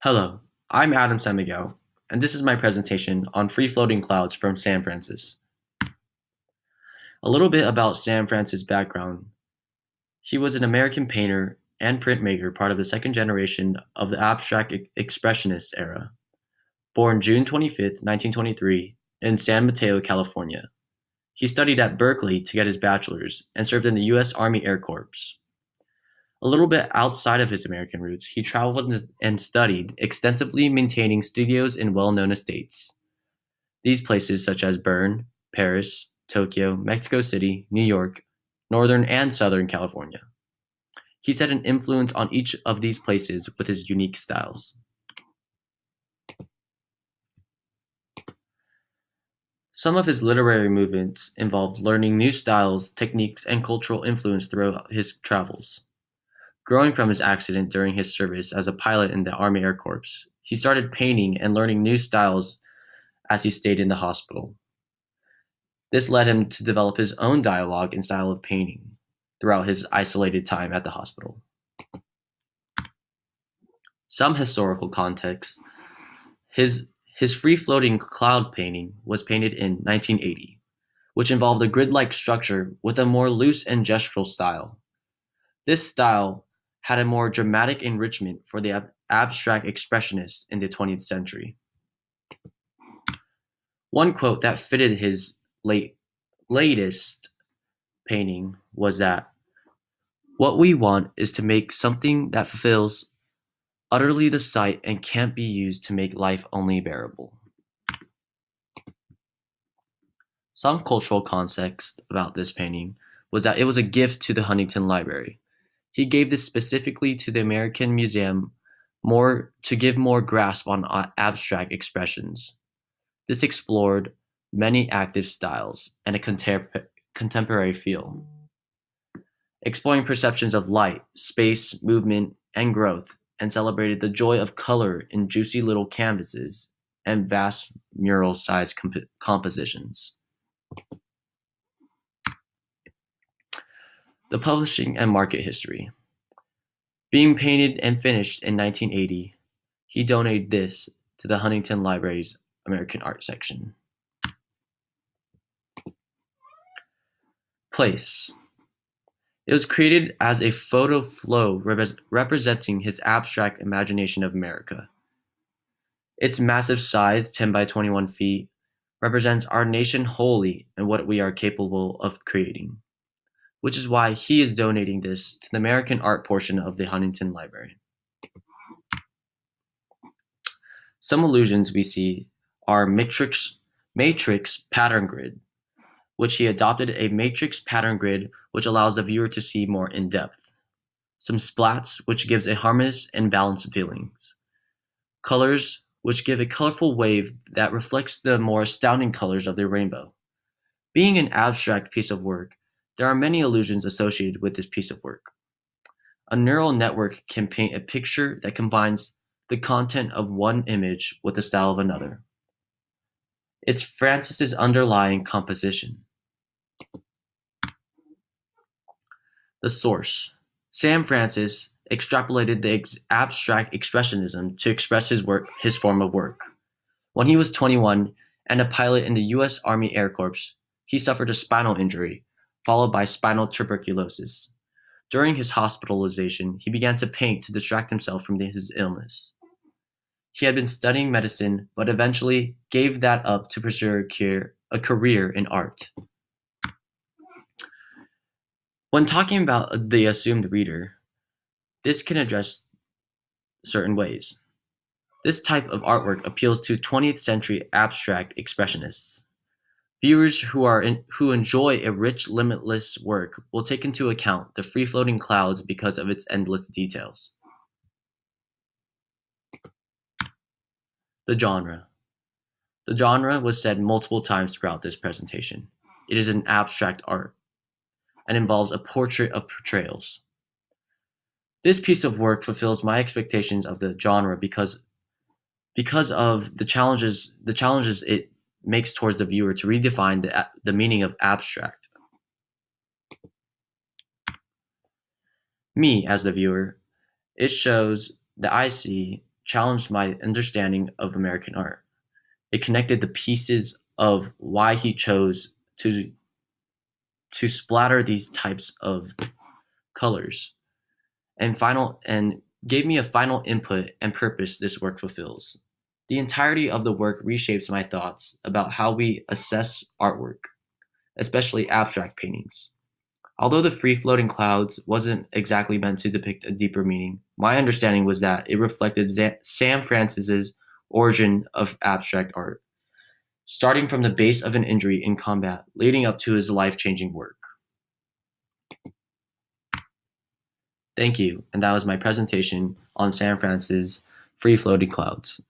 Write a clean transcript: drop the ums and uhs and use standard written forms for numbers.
Hello, I'm Adam San Miguel, and this is my presentation on free-floating clouds from Sam Francis. A little bit about Sam Francis' background. He was an American painter and printmaker, part of the second generation of the abstract expressionist era. Born June 25, 1923, in San Mateo, California. He studied at Berkeley to get his bachelor's and served in the U.S. Army Air Corps. A little bit outside of his American roots, he traveled and studied extensively, maintaining studios in well-known estates. These places such as Bern, Paris, Tokyo, Mexico City, New York, Northern and Southern California. He set an influence on each of these places with his unique styles. Some of his literary movements involved learning new styles, techniques, and cultural influence throughout his travels. Growing from his accident during his service as a pilot in the Army Air Corps, he started painting and learning new styles as he stayed in the hospital. This led him to develop his own dialogue and style of painting throughout his isolated time at the hospital. Some historical context: his free-floating cloud painting was painted in 1980, which involved a grid-like structure with a more loose and gestural style. This style had a more dramatic enrichment for the abstract expressionists in the 20th century. One quote that fitted his latest painting was that, "What we want is to make something that fulfills utterly the sight and can't be used to make life only bearable." Some cultural context about this painting was that it was a gift to the Huntington Library. He gave this specifically to the American Museum to give more grasp on abstract expressions. This explored many active styles and a contemporary feel, exploring perceptions of light, space, movement, and growth, and celebrated the joy of color in juicy little canvases and vast mural-sized compositions. The publishing and market history. Being painted and finished in 1980, he donated this to the Huntington Library's American Art section. Place. It was created as a photo flow representing his abstract imagination of America. Its massive size, 10 by 21 feet, represents our nation wholly and what we are capable of creating, which is why he is donating this to the American art portion of the Huntington Library. Some allusions we see are matrix pattern grid, which he adopted a matrix pattern grid which allows the viewer to see more in depth. Some splats, which gives a harmonious and balanced feelings. Colors, which give a colorful wave that reflects the more astounding colors of the rainbow. Being an abstract piece of work, there are many illusions associated with this piece of work. A neural network can paint a picture that combines the content of one image with the style of another. It's Francis's underlying composition. The source. Sam Francis extrapolated the abstract expressionism to express his form of work. When he was 21 and a pilot in the U.S. Army Air Corps, he suffered a spinal injury, followed by spinal tuberculosis. During his hospitalization, he began to paint to distract himself from his illness. He had been studying medicine, but eventually gave that up to pursue a career in art. When talking about the assumed reader, this can address certain ways. This type of artwork appeals to 20th century abstract expressionists. Viewers who enjoy a rich, limitless work will take into account the free-floating clouds because of its endless details. The genre. The genre was said multiple times throughout this presentation. It is an abstract art and involves a portrait of portrayals. This piece of work fulfills my expectations of the genre because of the challenges it makes towards the viewer to redefine the meaning of abstract. Me, as the viewer, it shows that I see challenged my understanding of American art. It connected the pieces of why he chose to splatter these types of colors and gave me a final input and purpose this work fulfills. The entirety of the work reshapes my thoughts about how we assess artwork, especially abstract paintings. Although the free floating clouds wasn't exactly meant to depict a deeper meaning, my understanding was that it reflected Sam Francis's origin of abstract art, starting from the base of an injury in combat, leading up to his life-changing work. Thank you, and that was my presentation on Sam Francis' free floating clouds.